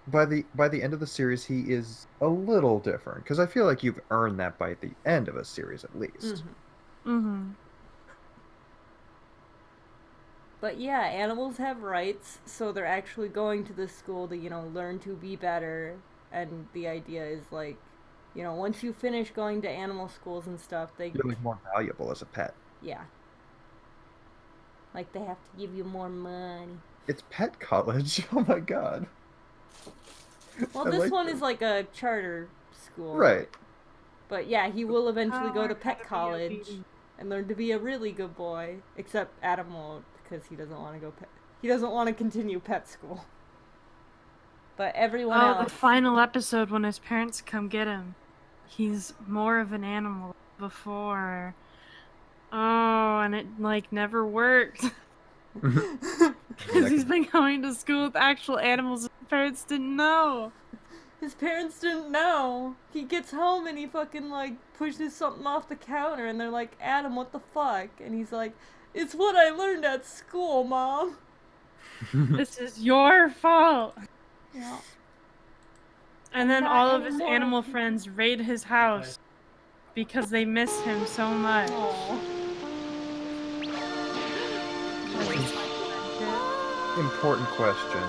by the end of the series he is a little different because I feel like you've earned that by the end of a series at least. Mm-hmm. But yeah, animals have rights, so they're actually going to this school to, learn to be better. And the idea is like, once you finish going to animal schools and stuff, You're like more valuable as a pet. Yeah. Like they have to give you more money. It's pet college. Oh my god. Well, I this like one this. is like a charter school. Right. But yeah, he will eventually go to How pet to be college obedient. and learn to be a really good boy. Except Adam won't, because he doesn't want to he doesn't want to continue pet school. But everyone Oh, else. the final episode when his parents come get him. He's more of an animal before. Oh, and it like never worked. Because he's been going to school with actual animals his parents didn't know. His parents didn't know. He gets home and he fucking like pushes something off the counter and they're like, Adam, what the fuck? And he's like, it's what I learned at school, Mom. This is your fault. Yeah. And then Not all of his anymore. animal friends raid his house because they miss him so much. Aw. Important question.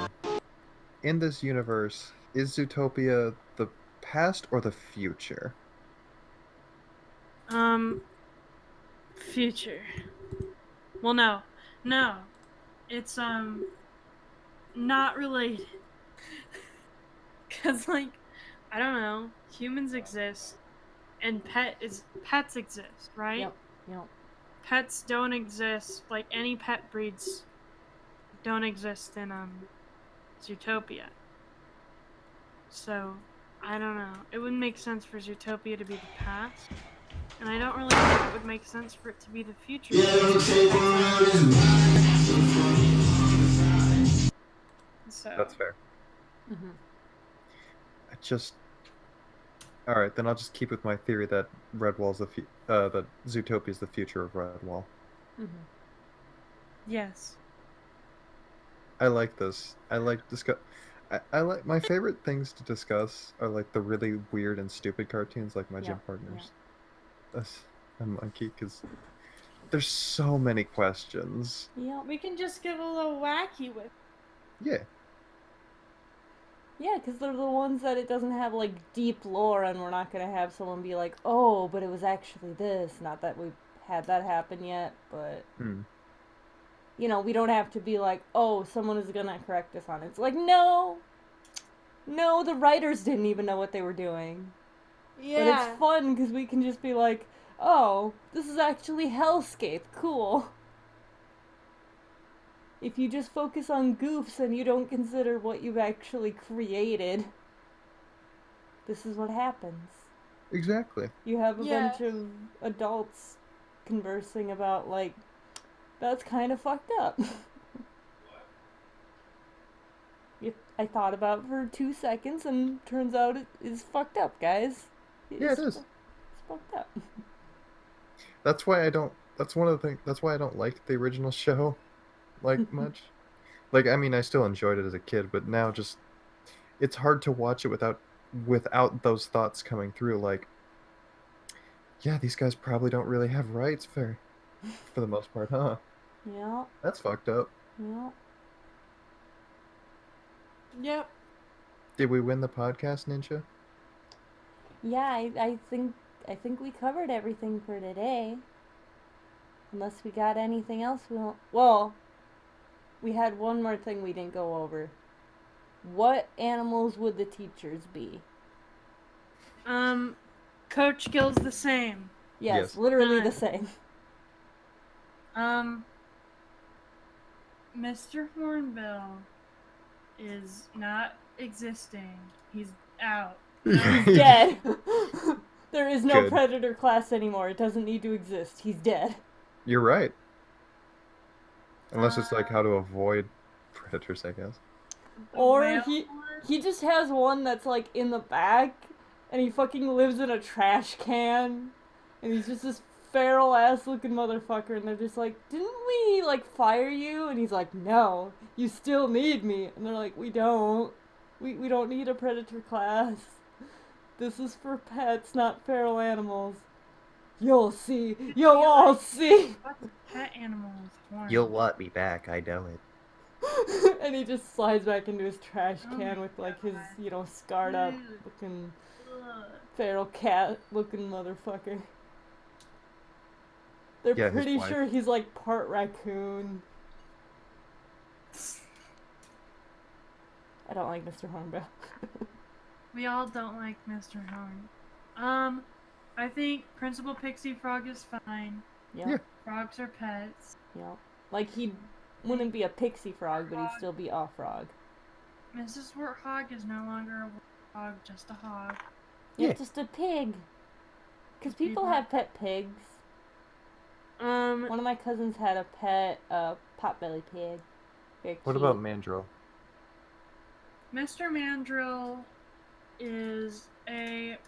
In this universe, is Zootopia the past or the future? Future. Well, no. It's, not related. Cause, like, I don't know, humans exist, and pets exist, right? Yep. Pets don't exist, like, any pet breeds don't exist in, Zootopia. So, I don't know. It wouldn't make sense for Zootopia to be the past, and I don't really think it would make sense for it to be the future. So, That's fair. Mm-hmm. All right, then I'll just keep with my theory that Redwall's that Zootopia is the future of Redwall. Mm-hmm. yes. I like this. I like discuss. I like my favorite things to discuss are like the really weird and stupid cartoons, like my gym partners. That's a monkey, because there's so many questions. Yeah. We can just get a little wacky with. Yeah. Yeah, because they're the ones that it doesn't have, like, deep lore, and we're not going to have someone be like, oh, but it was actually this. Not that we've had that happen yet, but, we don't have to be like, oh, someone is going to correct us on it. It's like, no, the writers didn't even know what they were doing. Yeah. But it's fun, because we can just be like, oh, this is actually Hellscape, cool. If you just focus on goofs and you don't consider what you've actually created, This is what happens. Exactly. You have a Yeah. bunch of adults conversing about, like, that's kind of fucked up. I thought about it for 2 seconds, and turns out it is fucked up, guys. Yeah, it is. It's fucked up. That's why I don't. That's one of the things. That's why I don't like the original show, like much. Like, I mean, I still enjoyed it as a kid, but now just it's hard to watch it without those thoughts coming through. Like, yeah, these guys probably don't really have rights for the most part, huh? Yeah, That's fucked up. yeah. Yep. Did we win the podcast, Ninja? Yeah, I think we covered everything for today. Unless we got anything else we want. Well, we had one more thing we didn't go over. What animals would the teachers be? Coach Gill's the same. Yes, Yes. literally the Done. same. Mr. Hornbill is not existing. He's out. He's dead. There is no Good. predator class anymore. It doesn't need to exist. He's dead. You're right. Unless it's like how to avoid predators, I guess. The Or whale he just has one that's like in the back, and he fucking lives in a trash can, and he's just this feral ass looking motherfucker, and they're just like, didn't we like fire you? And he's like, no, you still need me. And they're like, we don't. We don't need a predator class. This is for pets, not feral animals. You'll see. You'll all see. What's a pet animal with horns? You'll want me back, I know it. And he just slides back into his trash Oh can my with like his, God. scarred up Ew. looking Ugh. feral cat looking motherfucker. They're Yeah, his pretty wife. sure he's like part raccoon. I don't like Mr. Hornbill. We all don't like Mr. Horn. I think Principal Pixie Frog is fine. Yeah. Yeah. Frogs are pets. Yeah. Like he wouldn't be a pixie frog, but he'd still be a frog. Mrs. Warthog is no longer a warthog, just a hog. Yeah, Yeah. just a pig. Because People- people have pet pigs. One of my cousins had a pet potbelly pig. Very What cute. about Mandrill? Mr. Mandrill is a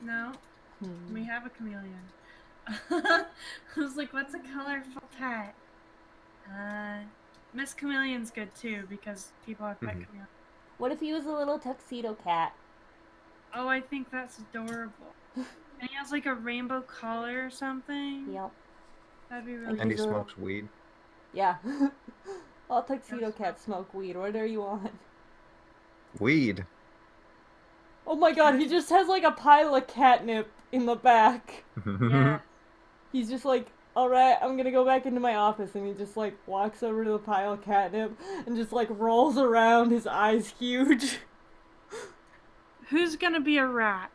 no. Hmm. We have a chameleon. I was like, what's a colorful pet? Miss Chameleon's good too because people have pet Mhm. chameleons. What if he was a little tuxedo cat? Oh, I think that's adorable. And he has like a rainbow collar or something. Yep. That'd be really And he He's a- smokes weed. Yeah. All tuxedo cats smoke weed. What are you on? Weed. Oh my god, he just has like a pile of catnip in the back. Yeah. He's just like, alright, I'm gonna go back into my office. And he just like walks over to the pile of catnip and just like rolls around, his eyes huge. Who's gonna be a rat?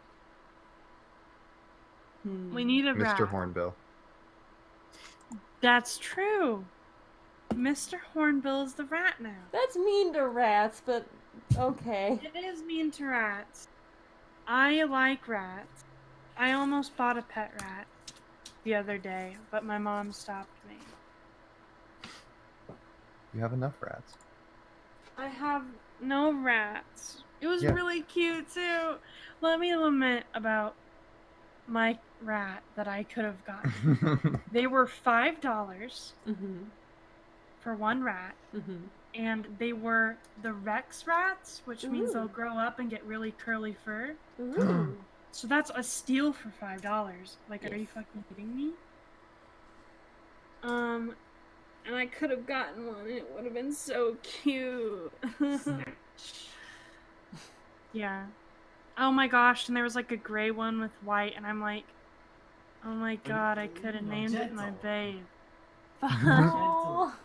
We need a rat. Mr. Hornbill. That's true. Mr. Hornbill is the rat now. That's mean to rats, but okay. It is mean to rats. I like rats. I almost bought a pet rat the other day, but my mom stopped me. You have enough rats. I have no rats. It was Yeah. really cute too. Let me lament about my rat that I could have gotten. They were $5 Mm-hmm. for one rat, Mm-hmm. and they were the Rex rats, which means Ooh. they'll grow up and get really curly fur. Ooh. So that's a steal for $5. Like, are you Yes. fucking kidding me? And I could have gotten one. It would have been so cute. Yeah. Oh my gosh, and there was like a gray one with white, and I'm like, oh my god, I could have named it my babe. Aw.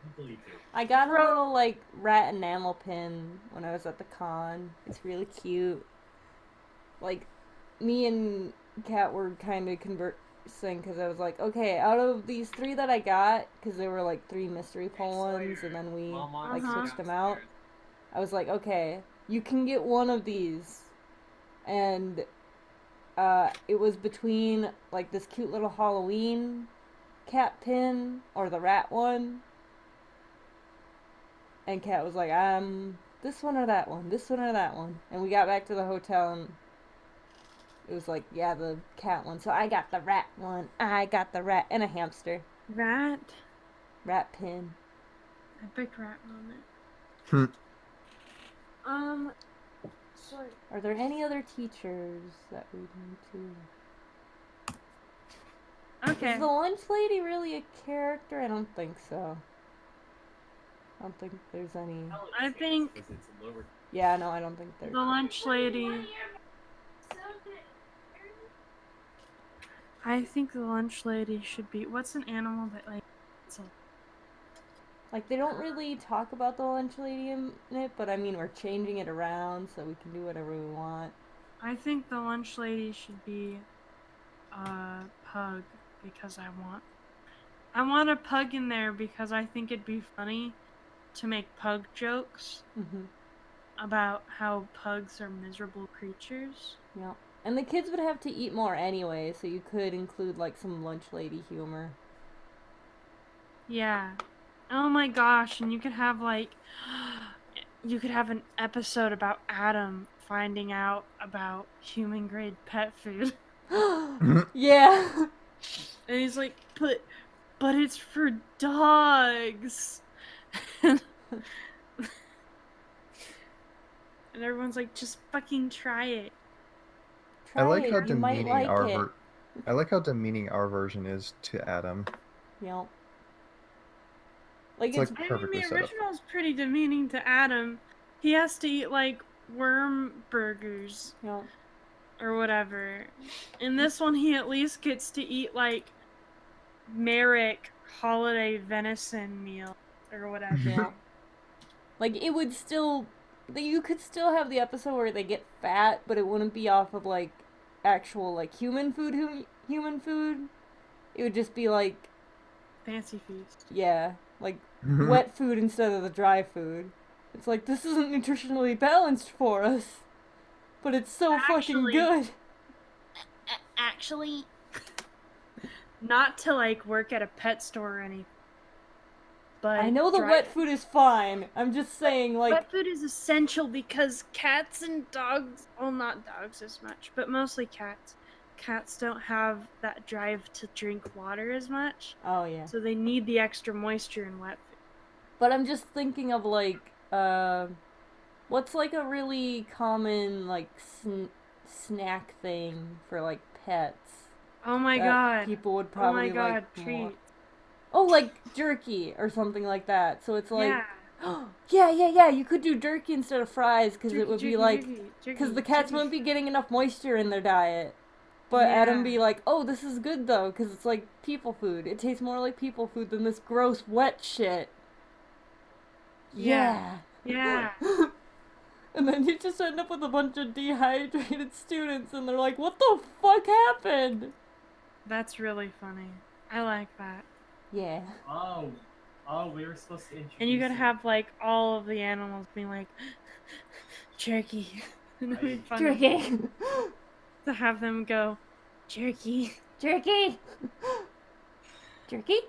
Completely. I got a little like rat enamel pin when I was at the con. It's really cute. Like, me and Kat were kind of conversing because I was like, okay, out of these 3 that I got, because there were like 3 mystery pull ones, and then we like switched them out. I was like, okay, you can get one of these and it was between like this cute little Halloween cat pin or the rat one. And Kat was like, this one or that one, this one or that one. And we got back to the hotel and it was like, yeah, the cat one. So I got the rat one. I got the rat and a hamster. Rat. Rat pin. Epic rat moment. Sorry. Are there any other teachers that we need to... Okay. Is the lunch lady really a character? I don't think so. I don't think there's any... I think Yeah, no, I don't think there's... the lunch lady... I think the lunch lady should be... What's an animal that, like... It's a... Like, they don't really talk about the lunch lady in it, but I mean, we're changing it around so we can do whatever we want. I think the lunch lady should be a pug because I want a pug in there because I think it'd be funny to make pug jokes about how pugs are miserable creatures. Yeah. And the kids would have to eat more anyway, so you could include like some lunch lady humor. Yeah. Oh my gosh, and you could have like an episode about Adam finding out about human grade pet food. Yeah. And he's like, but it's for dogs. And everyone's like, just fucking try it. I like it. how You might demeaning like our it. I like how demeaning our version is to Adam. Yep. Like It's it's like I mean, perfectly the set up. original's pretty demeaning to Adam. He has to eat like worm burgers Yep. or whatever. In this one, he at least gets to eat like Merrick holiday venison meal or whatever. Yeah. Like it would still, you could still have the episode where they get fat, but it wouldn't be off of like actual like human food. Human food. It would just be like, Fancy feast. yeah, like wet food instead of the dry food. It's like, this isn't nutritionally balanced for us, but it's so fucking good. Actually, not to like work at a pet store or anything. But I know the wet food is fine. I'm just saying, like, wet food is essential because cats and dogs, well, not dogs as much, but mostly cats. Cats don't have that drive to drink water as much. Oh yeah. So they need the extra moisture in wet food. But I'm just thinking of like, what's like a really common like snack thing for like pets? Oh my that god. People would probably oh my god, like more. treats. Oh, like jerky or something like that. So it's like, Yeah. yeah. You could do jerky instead of fries because it would be like, because the cats wouldn't be getting enough moisture in their diet. But Yeah. Adam be like, oh, this is good though, because it's like people food. It tastes more like people food than this gross wet shit. Yeah. Yeah. And then you just end up with a bunch of dehydrated students, and they're like, what the fuck happened? That's really funny. I like that. Yeah. Oh, we were supposed to introduce. And you gotta have like all of the animals being like jerky. And it'd be funny Jerky. to have them go jerky. Jerky. Jerky?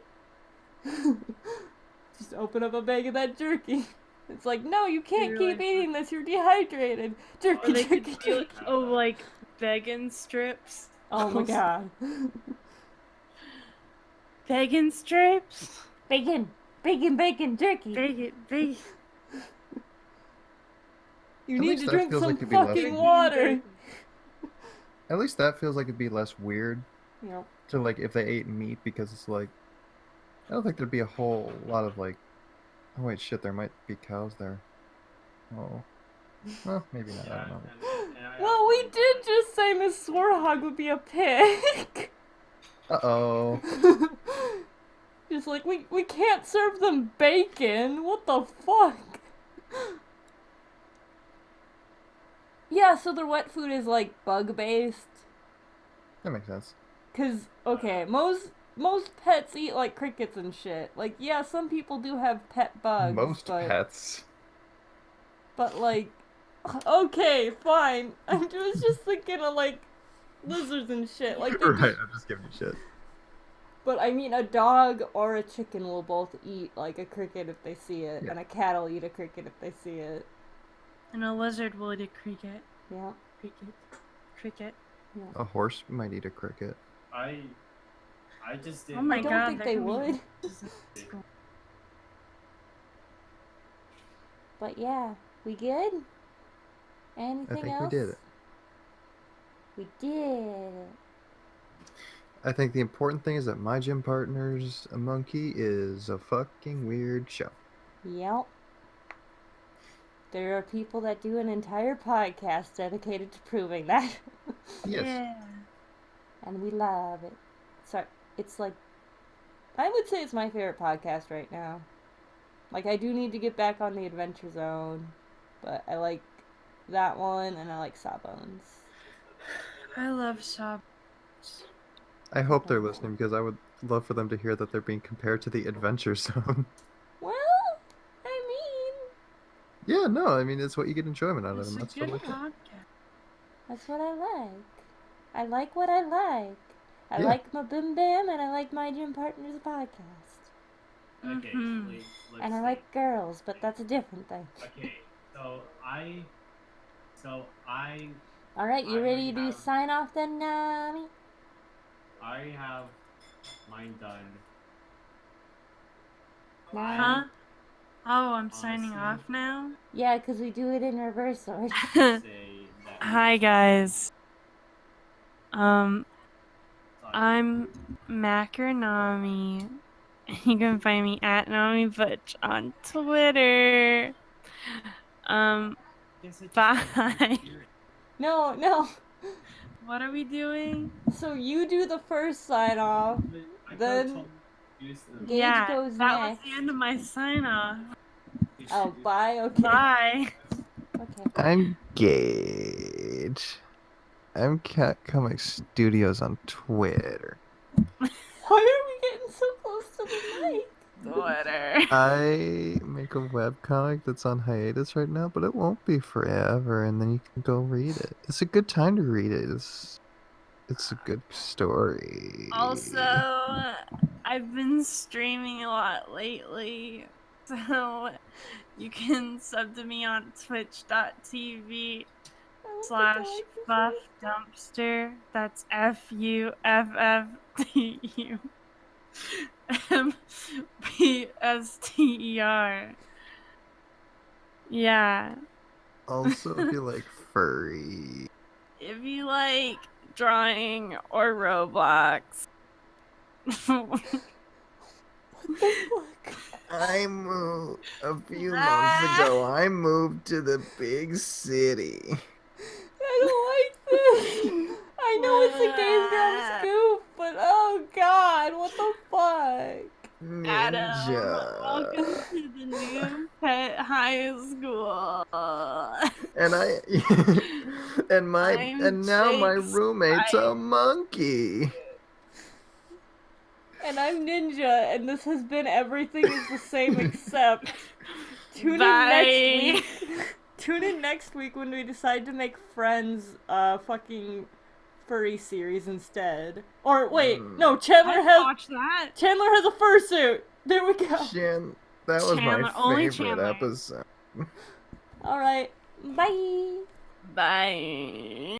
Just open up a bag of that jerky. It's like, no, you can't You're keep like- eating this. You're dehydrated. Jerky, Or they jerky, could do jerky. like vegan strips. Oh my god. Vegan strips. Bacon, jerky. Vegan. You At need least to that drink feels some like it'd be less fucking weird. water. At least that feels like it'd be less weird Yep. to like if they ate meat, because it's like I don't think there'd be a whole lot of like, oh wait, shit, there might be cows there. Oh, well, maybe not. I don't know. Well, we did just say Miss Warhog would be a pig. Uh-oh. Just like, we can't serve them bacon. What the fuck? Yeah, so their wet food is like bug-based. That makes sense. Cause, okay, most pets eat like crickets and shit. Like, yeah, some people do have pet bugs. Most but, pets. But like, Okay, fine. I was just thinking of like lizards and shit. Like they Right, do. I'm just giving you shit. But I mean, a dog or a chicken will both eat like a cricket if they see it, Yeah. and a cat will eat a cricket if they see it. And a lizard will eat a cricket. Yeah. Cricket. A horse might eat a cricket. I just did. Oh my I don't god, think there they can be would. horses in school. But yeah, we good? I Anything think else? we did it. We did. I think the important thing is that my gym partner's a monkey is a fucking weird show. Yep. There are people that do an entire podcast dedicated to proving that. Yes. Yeah. And we love it. So it's like, I would say it's my favorite podcast right now. Like, I do need to get back on the Adventure Zone, but I like that one, and I like Sawbones. I love Sawbones. I hope they're listening because I would love for them to hear that they're being compared to the Adventure Zone. Well, I Yeah, no, I mean, it's what you get enjoyment out of It's them. a That's good totally cool. podcast. that's what I like. I like what I like. I Yeah. like my Boom Bam, and I like my gym partner's podcast. Okay, Mhm. let's And I see. like girls, but that's a different thing. Okay, so I Alright, you I ready to have- sign off then, Nami? I have mine done. Nami? Huh? Oh, I'm signing Honestly. off now? Yeah, because we do it in reverse order. Say that Hi guys. Sorry. I'm Macronami. You can find me at Nami Butch on Twitter. Guess I just Bye. don't hear it. No. What are we doing? So you do the first sign off. But I Then- got told to use the- Gage yeah, goes that next. was the end of my sign off. Oh, bye? Okay. Bye. Okay. I'm Gage. I'm Cat Comic Studios on Twitter. Why are we getting so close to the mic? Twitter. I make a webcomic that's on hiatus right now, but it won't be forever, and then you can go read it. It's a good time to read it. It's a good story. Also, I've been streaming a lot lately, so you can sub to me on twitch.tv I don't think I like this /buffdumpster. That's FUFFDUMPSTER. Yeah. Also, if you like furry. If you like drawing or Roblox. What the fuck? I moved a few months ago. I moved to the big city. I don't like this. I know it's a Gaze Grump scoop, but oh god, what the fuck? Adam, welcome Ninja. to the new pet high school. And I'm now my Jake's roommate's a wife. monkey. And I'm Ninja, and this has been Everything is the Same Except. Tune in Bye. next week. Tune in next week when we decide to make Friends fucking furry series instead. Or wait, no, Chandler I'd has watch that. a fursuit. There we go. Shan, that was Chandler, only my favorite Chandler. episode. All right. Bye. Bye.